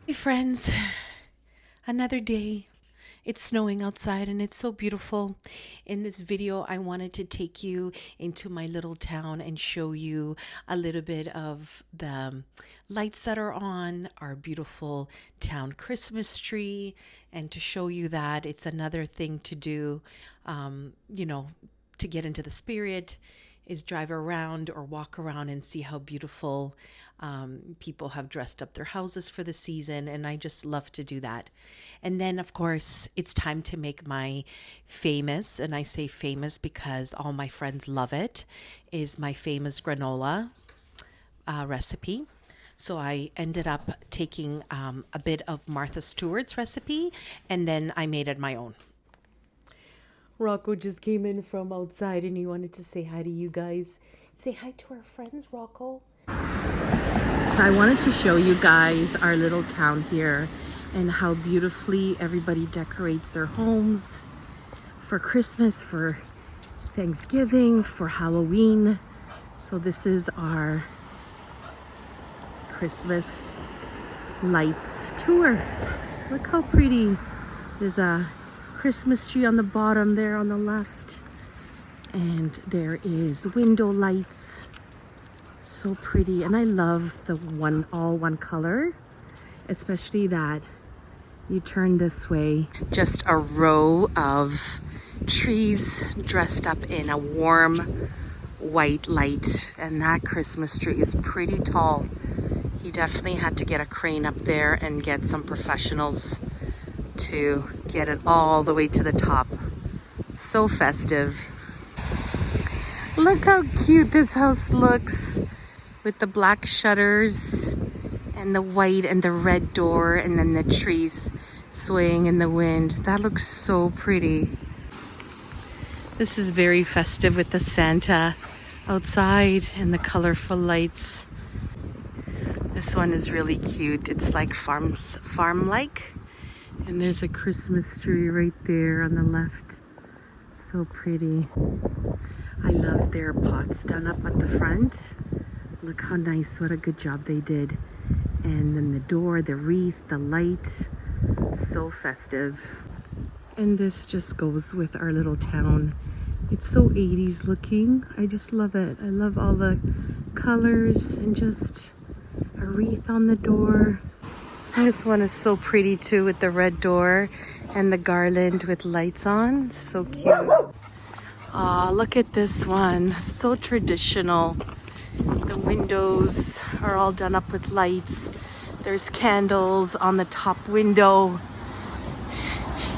Hey friends, another day. It's snowing outside and it's so beautiful. In this video, I wanted to take you into my little town and show you a little bit of the lights that are on our beautiful town Christmas tree, and to show you that it's another thing to do, to get into the spirit is drive around or walk around and see how beautiful people have dressed up their houses for the season. And I just love to do that. And then, of course, it's time to make my famous, and I say famous because all my friends love it, is my famous granola recipe. So I ended up taking a bit of Martha Stewart's recipe and then I made it my own. Rocco just came in from outside and he wanted to say hi to you guys. Say hi to our friends, Rocco. So I wanted to show you guys our little town here and how beautifully everybody decorates their homes for Christmas, for Thanksgiving, for Halloween. So this is our Christmas lights tour. Look how pretty. There's a Christmas tree on the bottom there on the left, and there is window lights. So pretty. And I love the all one color, especially that you turn this way, just a row of trees dressed up in a warm white light. And that Christmas tree is pretty tall. He definitely had to get a crane up there and get some professionals to get it all the way to the top. So festive. Look how cute this house looks with the black shutters and the white and the red door, and then the trees swaying in the wind. That looks so pretty. This is very festive with the Santa outside and the colorful lights. This one is really cute. It's like farm-like. And there's a Christmas tree right there on the left. So pretty. I love their pots done up at the front. Look how nice, what a good job they did. And then the door, the wreath, the light. So festive. And this just goes with our little town. It's so 80s looking. I just love it. I love all the colors and just a wreath on the door. This one is so pretty too, with the red door and the garland with lights on. So cute. Aw, look at this one. So traditional. The windows are all done up with lights. There's candles on the top window.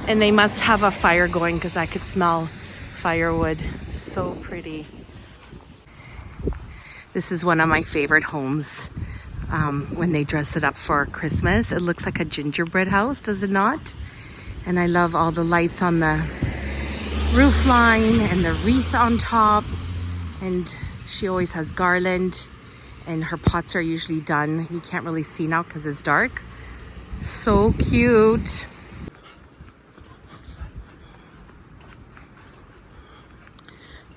And they must have a fire going because I could smell firewood. So pretty. This is one of my favorite homes. When they dress it up for Christmas, it looks like a gingerbread house, does it not? And I love all the lights on the roof line and the wreath on top. And she always has garland, and her pots are usually done. You can't really see now because it's dark. So cute.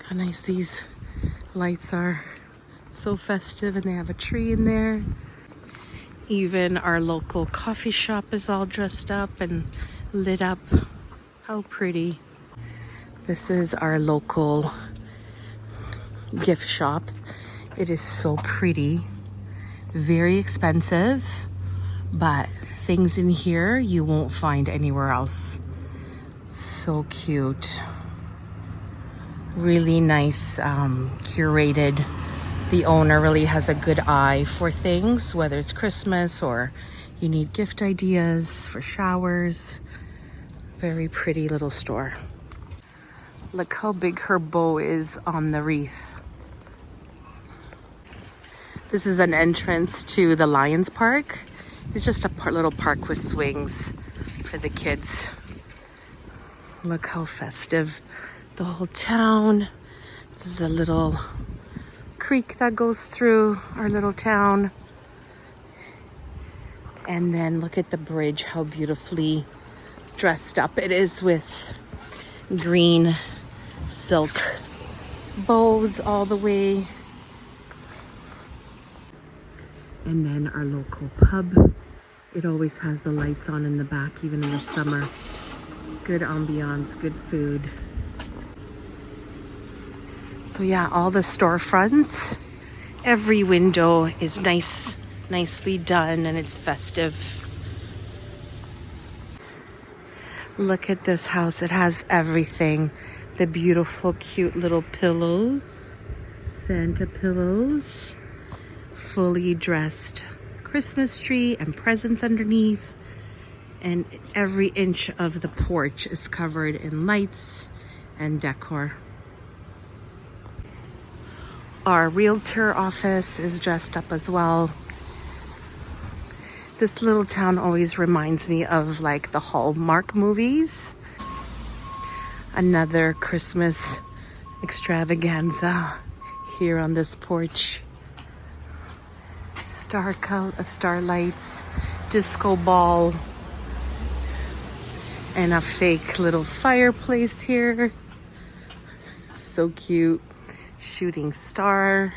How nice these lights are. So festive, and they have a tree in there. Even our local coffee shop is all dressed up and lit up. How pretty. This is our local gift shop. It is so pretty. Very expensive, but things in here you won't find anywhere else. So cute. Really nice, curated. The owner really has a good eye for things, whether it's Christmas or you need gift ideas for showers. Very pretty little store. Look how big her bow is on the wreath. This is an entrance to the Lions Park. It's just a little park with swings for the kids. Look how festive. The whole town. This is a little creek that goes through our little town. And then look at the bridge, how beautifully dressed up it is with green silk bows all the way. And then our local pub It always has the lights on in the back, even in the summer. Good ambiance, good food. So yeah, all the storefronts, every window is nicely done, and it's festive. Look at this house. It has everything. The beautiful, cute little pillows, Santa pillows, fully dressed Christmas tree and presents underneath. And every inch of the porch is covered in lights and decor. Our realtor office is dressed up as well. This little town always reminds me of like the Hallmark movies. Another Christmas extravaganza here on this porch. Starlights, disco ball, and a fake little fireplace here. So cute. Shooting star.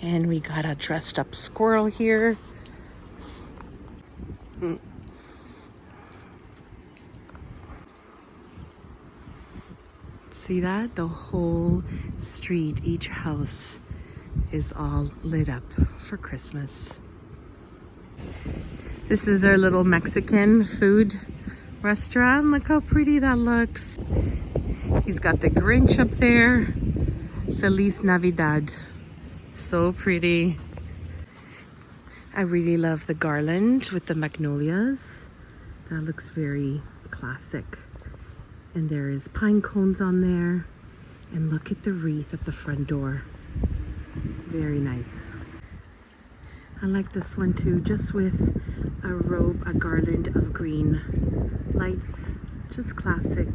And we got a dressed up squirrel here. See that? The whole street, each house is all lit up for Christmas. This is our little Mexican food restaurant. Look how pretty that looks. He's got the Grinch up there. Feliz Navidad. So pretty. I really love the garland with the magnolias. That looks very classic. And there is pine cones on there. And look at the wreath at the front door. Very nice. I like this one too, just with a garland of green lights. Just classic.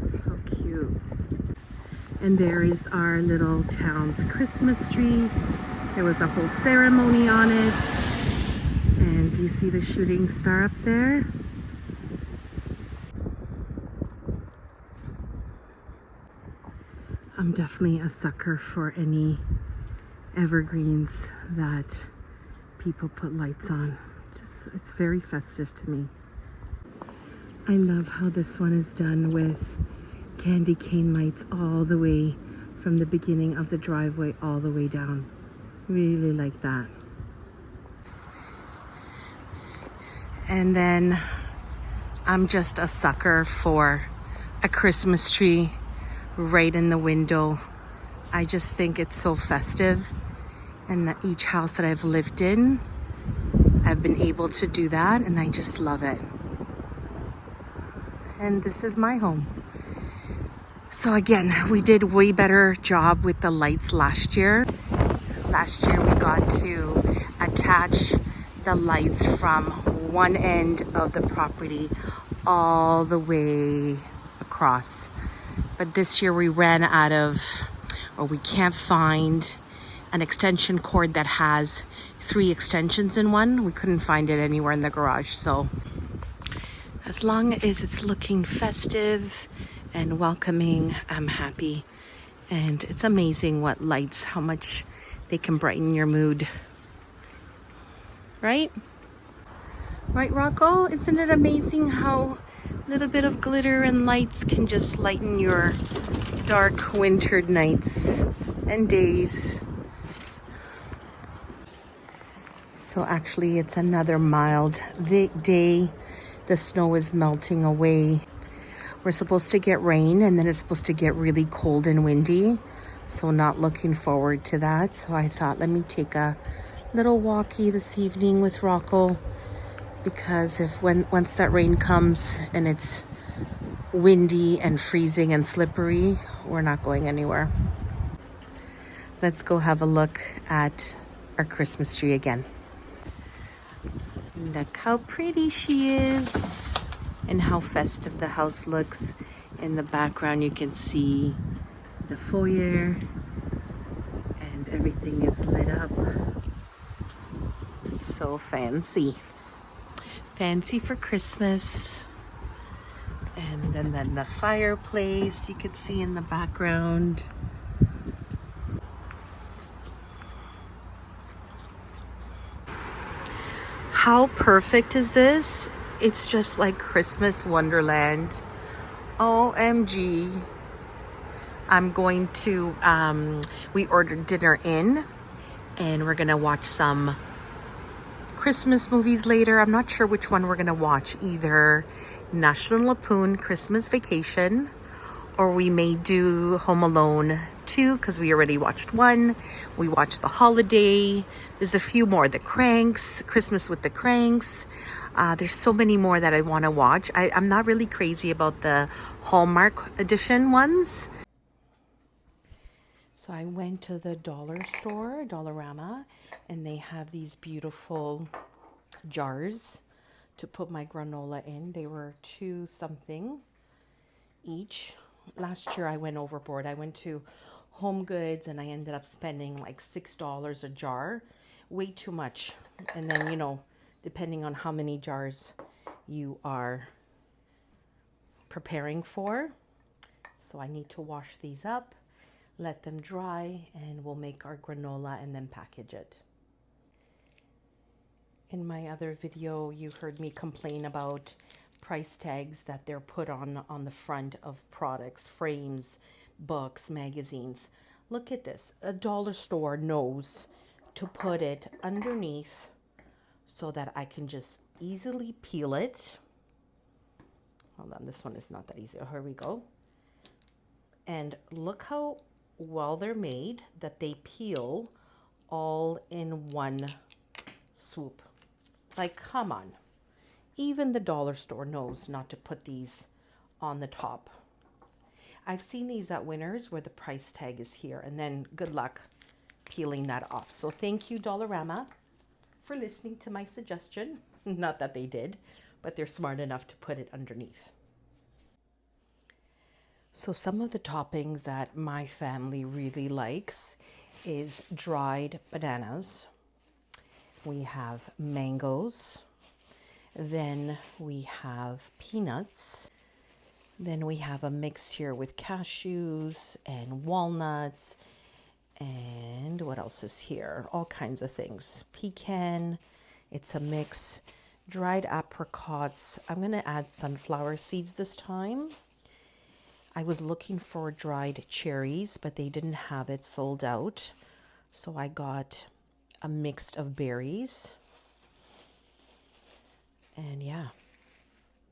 So cute. And there is our little town's Christmas tree. There was a whole ceremony on it. And do you see the shooting star up there? I'm definitely a sucker for any evergreens that people put lights on. It's very festive to me. I love how this one is done with candy cane lights all the way from the beginning of the driveway all the way down. Really like that. And then I'm just a sucker for a Christmas tree right in the window. I just think it's so festive, and each house that I've lived in, I've been able to do that, and I just love it. And this is my home. So again, we did way better job with the lights last year. Last year we got to attach the lights from one end of the property all the way across. But this year we ran out of, or we can't find an extension cord that has 3 extensions in one. We couldn't find it anywhere in the garage. So as long as it's looking festive and welcoming, I'm happy. And it's amazing what lights, how much they can brighten your mood. Right? Right, Rocco? Isn't it amazing how a little bit of glitter and lights can just lighten your dark wintered nights and days? So actually it's another mild day. The snow is melting away. We're supposed to get rain, and then it's supposed to get really cold and windy. So not looking forward to that. So I thought, let me take a little walkie this evening with Rocco, because once that rain comes and it's windy and freezing and slippery, we're not going anywhere. Let's go have a look at our Christmas tree again. Look how pretty she is, and how festive the house looks. In the background you can see the foyer, and everything is lit up. So fancy. Fancy for Christmas. And then the fireplace you could see in the background. How perfect is this? It's just like Christmas Wonderland. OMG. I'm going to, we ordered dinner in and we're gonna watch some Christmas movies later. I'm not sure which one we're gonna watch, either National Lampoon Christmas Vacation, or we may do Home Alone 2 because we already watched 1. We watched The Holiday. There's a few more, The Cranks, Christmas with the Cranks. There's so many more that I want to watch. I'm not really crazy about the Hallmark edition ones. So I went to the dollar store, Dollarama, and they have these beautiful jars to put my granola in. They were $2 something each. Last year I went overboard. I went to Home Goods and I ended up spending like $6 a jar. Way too much. And then, you know, depending on how many jars you are preparing for. So I need to wash these up, let them dry, and we'll make our granola and then package it. In my other video, you heard me complain about price tags that they're put on the front of products, frames, books, magazines. Look at this. A dollar store knows to put it underneath so that I can just easily peel it. Hold on, this one is not that easy. Oh, here we go. And look how well they're made, that they peel all in one swoop. Like, come on. Even the dollar store knows not to put these on the top. I've seen these at Winners where the price tag is here, and then good luck peeling that off. So thank you, Dollarama, for listening to my suggestion. Not that they did, but they're smart enough to put it underneath. So some of the toppings that my family really likes is dried bananas. We have mangoes. Then we have peanuts. Then we have a mix here with cashews and walnuts. And what else is here? All kinds of things. Pecan. It's a mix. Dried apricots. I'm going to add sunflower seeds this time. I was looking for dried cherries, but they didn't have it, sold out. So I got a mix of berries. And yeah,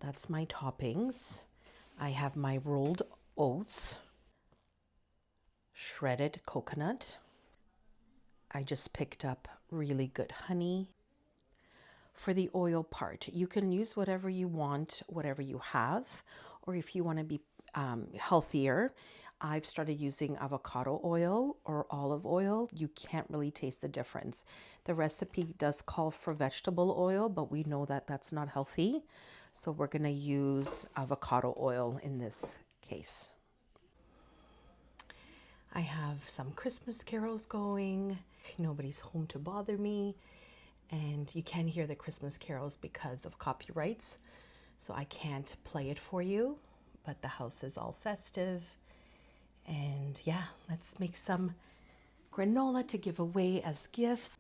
that's my toppings. I have my rolled oats, shredded coconut. I just picked up really good honey. For the oil part, you can use whatever you want, whatever you have, or if you want to be healthier, I've started using avocado oil or olive oil. You can't really taste the difference. The recipe does call for vegetable oil, but we know that that's not healthy. So we're going to use avocado oil in this case. I have some Christmas carols going. Nobody's home to bother me. And you can hear the Christmas carols because of copyrights. So I can't play it for you, but the house is all festive. And yeah, let's make some granola to give away as gifts.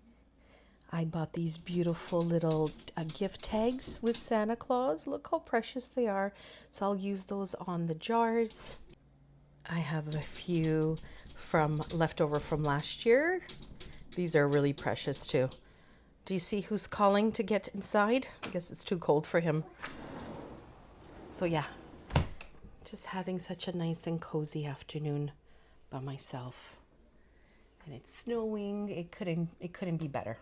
I bought these beautiful little gift tags with Santa Claus. Look how precious they are. So I'll use those on the jars. I have a few from leftover from last year. These are really precious too. Do you see who's calling to get inside? I guess it's too cold for him. So yeah, just having such a nice and cozy afternoon by myself. And it's snowing. It couldn't be better.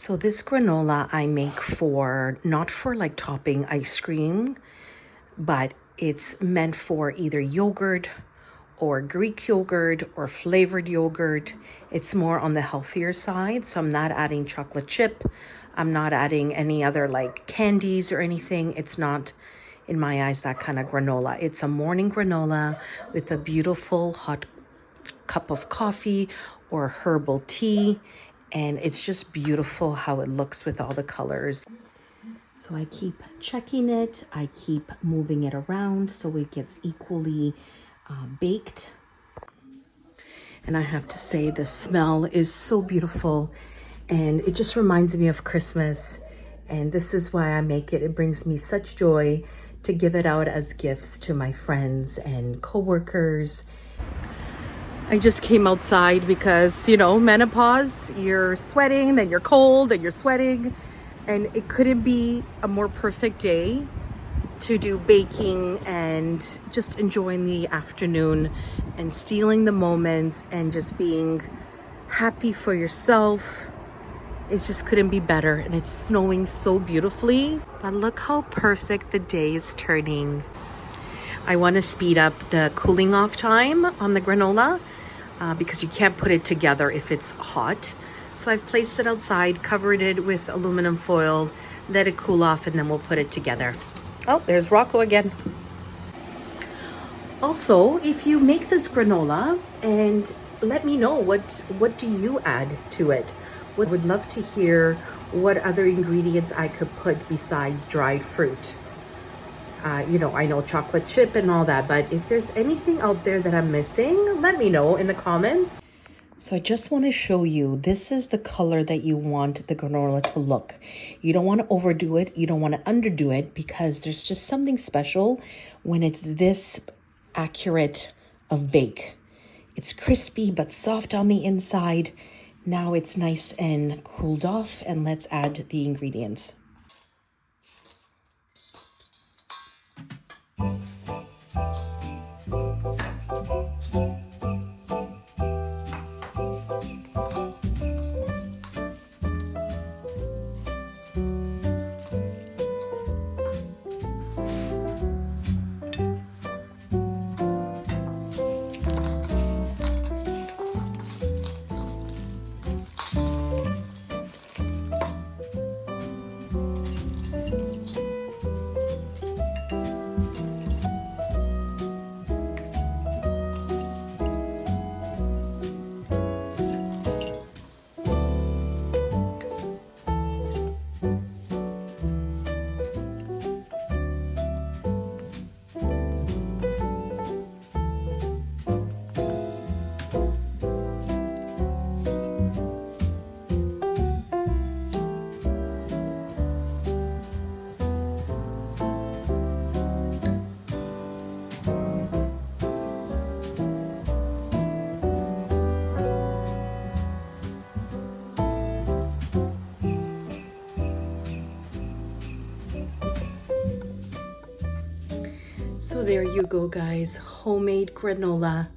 So this granola I make for, not for like topping ice cream, but it's meant for either yogurt or Greek yogurt or flavored yogurt. It's more on the healthier side. So I'm not adding chocolate chip. I'm not adding any other like candies or anything. It's not, in my eyes, that kind of granola. It's a morning granola with a beautiful hot cup of coffee or herbal tea. And it's just beautiful how it looks with all the colors. So I keep checking it. I keep moving it around so it gets equally baked. And I have to say the smell is so beautiful and it just reminds me of Christmas. And this is why I make it. It brings me such joy to give it out as gifts to my friends and coworkers. I just came outside because, you know, menopause, you're sweating, then you're cold, then you're sweating. And it couldn't be a more perfect day to do baking and just enjoying the afternoon and stealing the moments and just being happy for yourself. It just couldn't be better. And it's snowing so beautifully. But look how perfect the day is turning. I want to speed up the cooling off time on the granola because you can't put it together if it's hot. So I've placed it outside, covered it with aluminum foil, let it cool off, and then we'll put it together. Oh, there's Rocco again. Also, if you make this granola, and let me know what do you add to it. I would love to hear what other ingredients I could put besides dried fruit. You know, I know chocolate chip and all that, but if there's anything out there that I'm missing, let me know in the comments. So I just want to show you, this is the color that you want the granola to look. You don't want to overdo it. You don't want to underdo it because there's just something special when it's this accurate of bake. It's crispy but soft on the inside. Now it's nice and cooled off, and let's add the ingredients. So there you go, guys. Homemade granola.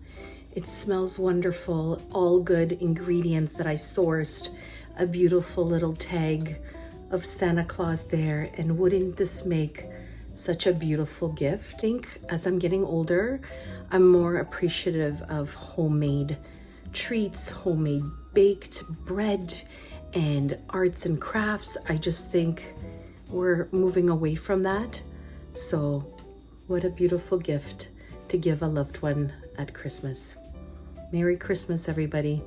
It smells wonderful. All good ingredients that I sourced. A beautiful little tag of Santa Claus there. And wouldn't this make such a beautiful gift? I think as I'm getting older, I'm more appreciative of homemade treats, homemade baked bread, and arts and crafts. I just think we're moving away from that. So what a beautiful gift to give a loved one at Christmas. Merry Christmas, everybody.